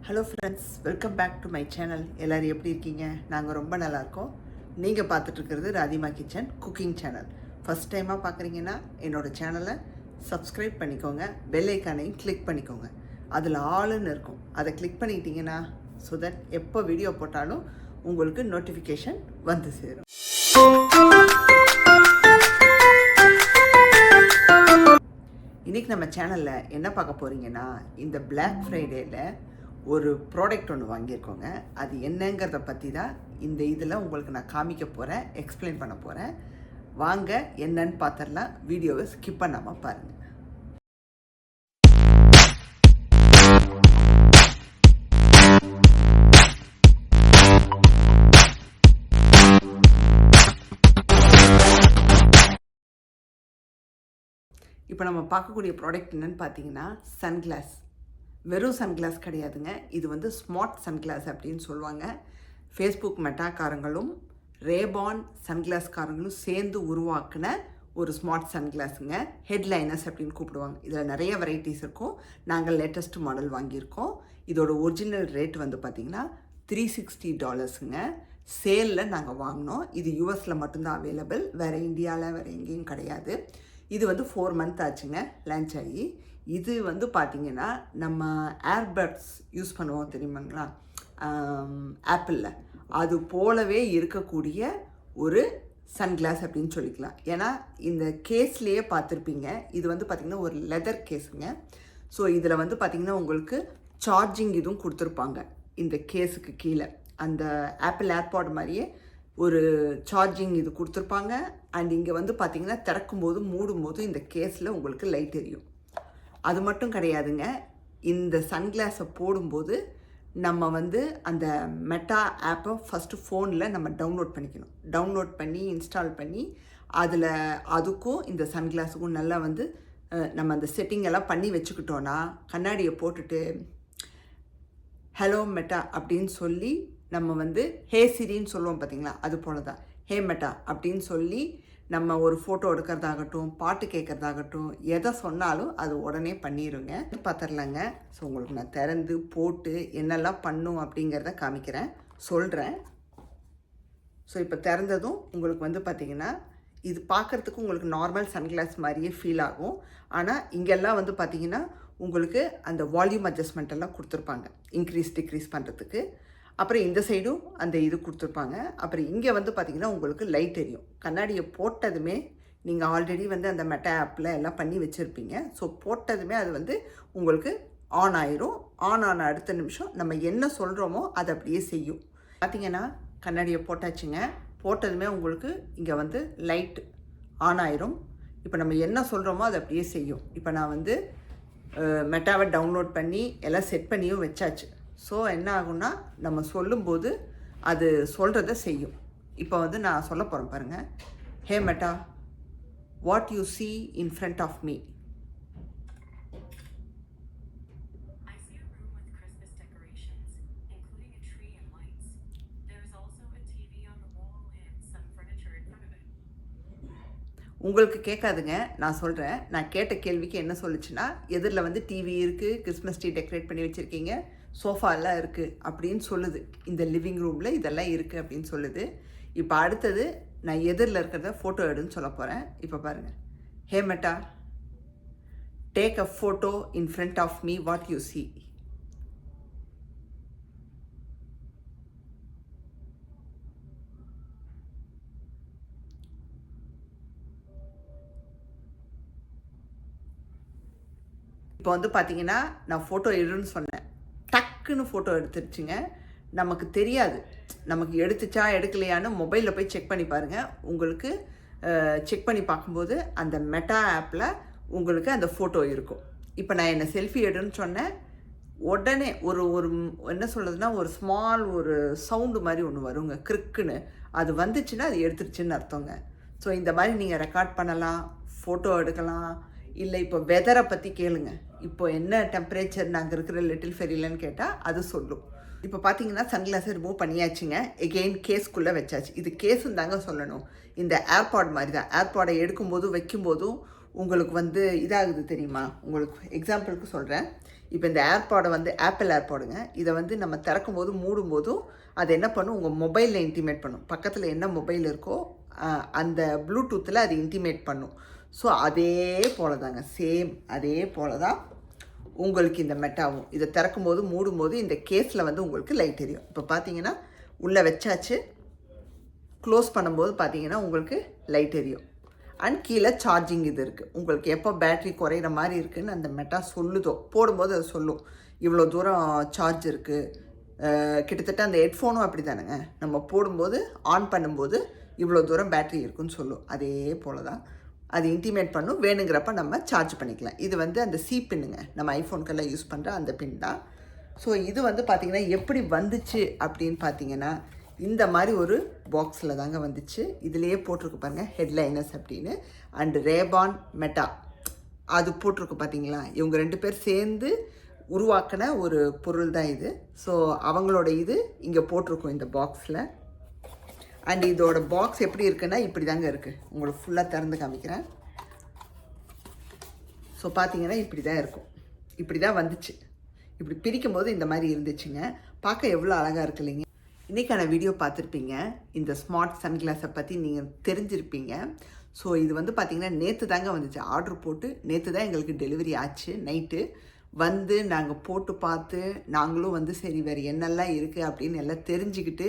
Hello friends, welcome back to my channel. எல்லோரும் எப்படி இருக்கீங்க? நாங்கள் ரொம்ப நல்லாயிருக்கோம். நீங்கள் பார்த்துட்ருக்கிறது Radhima kitchen cooking channel. First டைமாக பார்க்குறீங்கன்னா என்னோடய சேனலை சப்ஸ்கிரைப் பண்ணிக்கோங்க, பெல் ஐக்கானையும் கிளிக் பண்ணிக்கோங்க. அதில் ஆளுன்னு இருக்கும், அதை கிளிக் பண்ணிக்கிட்டிங்கன்னா ஸோ தட் எப்போ வீடியோ போட்டாலும் உங்களுக்கு நோட்டிஃபிகேஷன் வந்து சேரும். இன்றைக்கி நம்ம சேனலில் என்ன பார்க்க போகிறீங்கன்னா, இந்த Black Fridayல ஒரு ப்ராடக்ட் ஒன்று வாங்கியிருக்கோங்க. அது என்னங்கிறத பற்றி தான் இந்த இதில் உங்களுக்கு நான் காமிக்க போகிறேன், எக்ஸ்பிளைன் பண்ண போகிறேன். வாங்க என்னன்னு பார்த்துடலாம். வீடியோவை ஸ்கிப் பண்ணாமல் பாருங்கள். இப்போ நம்ம பார்க்கக்கூடிய ப்ராடக்ட் என்னென்னு பார்த்தீங்கன்னா, சன்கிளாஸ். வெறும் சன்கிளாஸ் கிடையாதுங்க, இது வந்து ஸ்மார்ட் சன்கிளாஸ் அப்படின்னு சொல்லுவாங்க. ஃபேஸ்புக் மெட்டாக்காரங்களும் ரேபான் சன்கிளாஸ்காரங்களும் சேர்ந்து உருவாக்குன ஒரு ஸ்மார்ட் சன்கிளாஸுங்க. ஹெட்லைனர்ஸ் அப்படின்னு கூப்பிடுவாங்க. இதில் நிறைய வெரைட்டிஸ் இருக்கும். நாங்கள் லேட்டஸ்ட் மாடல் வாங்கியிருக்கோம். இதோட ஒரிஜினல் ரேட் வந்து பார்த்திங்கன்னா $360ங்க. சேலில் நாங்கள் வாங்கினோம். இது யூஎஸில் மட்டும்தான் அவைலபிள், வேறு இந்தியாவில் வேறு எங்கேயும் கிடையாது. இது வந்து 4 மந்த் ஆச்சுங்க லான்ச் ஆகி. இது வந்து பார்த்திங்கன்னா நம்ம ஏர்பட்ஸ் யூஸ் பண்ணுவோம் தெரியுமாங்களா, ஆப்பிளில், அது போலவே இருக்கக்கூடிய ஒரு சன்கிளாஸ் அப்படின்னு சொல்லிக்கலாம். ஏன்னா இந்த கேஸ்லேயே பார்த்துருப்பீங்க, இது வந்து பார்த்திங்கன்னா ஒரு லெதர் கேஸுங்க. ஸோ இதில் வந்து பார்த்திங்கன்னா உங்களுக்கு சார்ஜிங் இதுவும் கொடுத்துருப்பாங்க. இந்த கேஸுக்கு கீழே அந்த ஆப்பிள் ஏர்பாட் மாதிரியே ஒரு சார்ஜிங் இது கொடுத்துருப்பாங்க. அண்ட் இங்கே வந்து பார்த்திங்கன்னா திறக்கும்போது மூடும்போது இந்த கேஸில் உங்களுக்கு லைட் எரியும். அது மட்டும் கிடையாதுங்க, இந்த சன்கிளாஸை போடும்போது நம்ம வந்து அந்த மெட்டா ஆப்பை ஃபஸ்ட்டு ஃபோனில் நம்ம டவுன்லோட் பண்ணிக்கணும். டவுன்லோட் பண்ணி இன்ஸ்டால் பண்ணி அதில் அதுக்கும் இந்த சன்கிளாஸுக்கும் நல்லா வந்து நம்ம அந்த செட்டிங் எல்லாம் பண்ணி வச்சுக்கிட்டோன்னா, கண்ணாடியை போட்டுட்டு ஹலோ மெட்டா அப்படின்னு சொல்லி நம்ம வந்து ஹே சிரின்னு சொல்லுவோம் பார்த்தீங்களா, அது போல தான் ஹே மெட்டா அப்படின்னு சொல்லி நம்ம ஒரு ஃபோட்டோ எடுக்கிறதாகட்டும், பாட்டு கேட்குறதாகட்டும், எதை சொன்னாலும் அது உடனே பண்ணிடுங்க. பார்த்துடலாங்க. ஸோ உங்களுக்கு நான் திறந்து போட்டு என்னெல்லாம் பண்ணும் அப்படிங்கிறத காமிக்கிறேன், சொல்கிறேன். ஸோ இப்போ திறந்ததும் உங்களுக்கு வந்து பார்த்திங்கன்னா இது பார்க்குறதுக்கு உங்களுக்கு நார்மல் சன்கிளாஸ் மாதிரியே ஃபீல் ஆகும். ஆனால் இங்கெல்லாம் வந்து பார்த்திங்கன்னா உங்களுக்கு அந்த வால்யூம் அட்ஜஸ்ட்மெண்ட் எல்லாம் கொடுத்துருப்பாங்க, இன்க்ரீஸ் டிக்ரீஸ் பண்ணுறதுக்கு. அப்புறம் இந்த சைடும் அந்த இது கொடுத்துருப்பாங்க. அப்புறம் இங்கே வந்து பார்த்திங்கன்னா உங்களுக்கு லைட் எரியும். கண்ணாடியை போட்டதுமே நீங்கள் ஆல்ரெடி வந்து அந்த மெட்டா ஆப்பில் எல்லாம் பண்ணி வச்சுருப்பீங்க. ஸோ போட்டதுமே அது வந்து உங்களுக்கு ஆன் ஆயிரும். ஆன் ஆன அடுத்த நிமிஷம் நம்ம என்ன சொல்கிறோமோ அதை அப்படியே செய்யும். பார்த்திங்கன்னா கண்ணாடியை போட்டாச்சுங்க. போட்டதுமே உங்களுக்கு இங்கே வந்து லைட் ஆன் ஆயிரும். இப்போ நம்ம என்ன சொல்கிறோமோ அதை அப்படியே செய்யும். இப்போ நான் வந்து மெட்டாவை டவுன்லோட் பண்ணி எல்லாம் செட் பண்ணியும் வச்சாச்சு. ஸோ என்ன ஆகும்னா நம்ம சொல்லும்போது அது சொல்கிறத செய்யும். இப்போ வந்து நான் சொல்ல போகிறேன் பாருங்கள். Hey Meta, what you see in front of me. உங்களுக்கு கேட்காதுங்க, நான் சொல்கிறேன். நான் கேட்ட கேள்விக்கு என்ன சொல்லுச்சுன்னா, எதிரில் வந்து டிவி இருக்குது, கிறிஸ்மஸ் ட்ரீ டெக்கரேட் பண்ணி வச்சுருக்கீங்க, சோஃபாலாம் இருக்குது அப்படின்னு சொல்லுது. இந்த லிவிங் ரூமில் இதெல்லாம் இருக்குது அப்படின்னு சொல்லுது. இப்போ அடுத்தது நான் எதிரில் இருக்கிறத ஃபோட்டோ எடுன்னு சொல்ல போகிறேன். இப்போ பாருங்கள். Hey Meta, take a photo in front of me, what you see. இப்போ வந்து பார்த்திங்கன்னா நான் ஃபோட்டோ எடுன்னு சொன்னேன், டக்குன்னு ஃபோட்டோ எடுத்துருச்சுங்க. நமக்கு தெரியாது, நமக்கு எடுத்துச்சா எடுக்கலையான்னு மொபைலில் போய் செக் பண்ணி பாருங்கள். உங்களுக்கு செக் பண்ணி பார்க்கும்போது அந்த மெட்டா ஆப்பில் உங்களுக்கு அந்த ஃபோட்டோ இருக்கும். இப்போ நான் என்னை செல்ஃபி எடுன்னு சொன்னேன், உடனே ஒரு என்ன சொல்கிறதுனா ஒரு ஸ்மால் ஒரு சவுண்டு மாதிரி ஒன்று வருங்க, கிறுக்குன்னு. அது வந்துச்சுன்னா அது எடுத்துருச்சுன்னு அர்த்தங்க. ஸோ இந்த மாதிரி நீங்கள் ரெக்கார்ட் பண்ணலாம், ஃபோட்டோ எடுக்கலாம். இல்லை இப்போ வெதரை பற்றி கேளுங்க, இப்போ என்ன டெம்பரேச்சர் நாங்கள் இருக்கிற லிட்டில் ஃபெரிலன்னு கேட்டால் அது சொல்லும். இப்போ பார்த்தீங்கன்னா சன்கிளாஸை ரிமூவ் பண்ணியாச்சுங்க. எகெயின் கேஸ்க்குள்ளே வச்சாச்சு. இது கேஸும் தாங்க சொல்லணும், இந்த ஏர்பாட் மாதிரி தான். ஏர்பாடை எடுக்கும்போதும் வைக்கும்போதும் உங்களுக்கு வந்து இதாகுது தெரியுமா. உங்களுக்கு எக்ஸாம்பிளுக்கு சொல்கிறேன். இப்போ இந்த ஏர்பாடை வந்து ஆப்பிள் ஏர்பாடுங்க. இதை வந்து நம்ம திறக்கும்போது மூடும்போதும் அது என்ன பண்ணும், உங்கள் மொபைலில் இன்டிமேட் பண்ணும். பக்கத்தில் என்ன மொபைல் இருக்கோ அந்த ப்ளூடூத்தில் அது இன்டிமேட் பண்ணும். ஸோ அதே போல் தாங்க, சேம் அதே போல் தான் உங்களுக்கு இந்த மெட்டாவும். இதை திறக்கும்போது மூடும்போது இந்த கேஸில் வந்து உங்களுக்கு லைட் எரியும். இப்போ பார்த்தீங்கன்னா உள்ளே வச்சாச்சு, க்ளோஸ் பண்ணும்போது பார்த்தீங்கன்னா உங்களுக்கு லைட் எரியும். அண்ட் கீழே சார்ஜிங் இது இருக்குது. உங்களுக்கு எப்போ பேட்ரி குறையிற மாதிரி இருக்குதுன்னு அந்த மெட்டா சொல்லுதோ, போடும்போது அது சொல்லும் இவ்வளோ தூரம் சார்ஜ் இருக்குது. கிட்டத்தட்ட அந்த ஹெட்ஃபோனும் அப்படி தானுங்க, நம்ம போடும்போது ஆன் பண்ணும்போது இவ்வளோ தூரம் பேட்ரி இருக்குன்னு சொல்லும். அதே போல் தான் அது இன்டிமேட் பண்ணும். வேணுங்கிறப்ப நம்ம சார்ஜ் பண்ணிக்கலாம். இது வந்து அந்த சி பின்னுங்க, நம்ம ஐஃபோனுக்கெல்லாம் யூஸ் பண்ணுற அந்த பின் தான். ஸோ இது வந்து பார்த்திங்கன்னா எப்படி வந்துச்சு அப்படின்னு பார்த்தீங்கன்னா, இந்த மாதிரி ஒரு பாக்ஸில் தாங்க வந்துச்சு. இதுலேயே போட்டிருக்கு பாருங்கள் ஹெட்லைனர்ஸ் அப்படின்னு, அண்டு ரேபான் மெட்டா அது போட்டிருக்கு பார்த்தீங்களா. இவங்க 2 பேர் சேர்ந்து உருவாக்கின ஒரு பொருள் தான் இது. ஸோ அவங்களோட இது இங்கே போட்டிருக்கும் இந்த பாக்ஸில். அண்ட் இதோட பாக்ஸ் எப்படி இருக்குன்னா இப்படி தாங்க இருக்குது. உங்களுக்கு ஃபுல்லாக திறந்து காமிக்கிறேன். ஸோ பார்த்தீங்கன்னா இப்படி தான் இருக்கும். இப்படி தான் வந்துச்சு. இப்படி பிரிக்கும்போது இந்த மாதிரி இருந்துச்சுங்க. பார்க்க எவ்வளோ அழகாக இருக்கு இல்லைங்க. இன்றைக்கான வீடியோ பார்த்துருப்பீங்க. இந்த ஸ்மார்ட் சன்கிளாஸை பற்றி நீங்கள் தெரிஞ்சிருப்பீங்க. ஸோ இது வந்து பார்த்திங்கன்னா நேற்று தாங்க வந்துச்சு. ஆர்டர் போட்டு நேற்று தான் எங்களுக்கு டெலிவரி ஆச்சு. நைட்டு வந்து நாங்கள் போட்டு பார்த்து நாங்களும் வந்து சரி வேறு என்னெல்லாம் இருக்குது அப்படின்னு எல்லாம் தெரிஞ்சுக்கிட்டு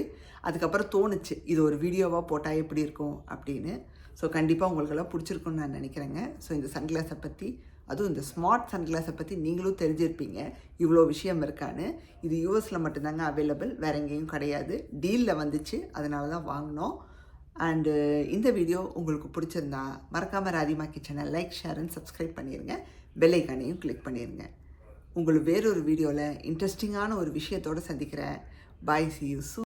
அதுக்கப்புறம் தோணுச்சு இது ஒரு வீடியோவாக போட்டால் எப்படி இருக்கும் அப்படின்னு. ஸோ கண்டிப்பாக உங்களுக்கெல்லாம் பிடிச்சிருக்குன்னு நான் நினைக்கிறேங்க. ஸோ இந்த சன்கிளாஸை பற்றி, அதுவும் இந்த ஸ்மார்ட் சன்கிளாஸை பற்றி நீங்களும் தெரிஞ்சிருப்பீங்க இவ்வளோ விஷயம் இருக்கான்னு. இது யூஎஸில் மட்டும்தாங்க அவைலபிள், வேறு எங்கேயும் கிடையாது. டீலில் வந்துச்சு, அதனால தான் வாங்கினோம். அண்டு இந்த வீடியோ உங்களுக்கு பிடிச்சிருந்தா மறக்காமல் ராதிமா கிச்சனை லைக், ஷேர் அண்ட் சப்ஸ்கிரைப் பண்ணிடுங்க. பெல் ஐக்கானையும் கிளிக் பண்ணிடுங்க. உங்களுக்கு வேறொரு வீடியோவில் இன்ட்ரெஸ்டிங்கான ஒரு விஷயத்தோடு சந்திக்கிறேன். பாய், see you soon.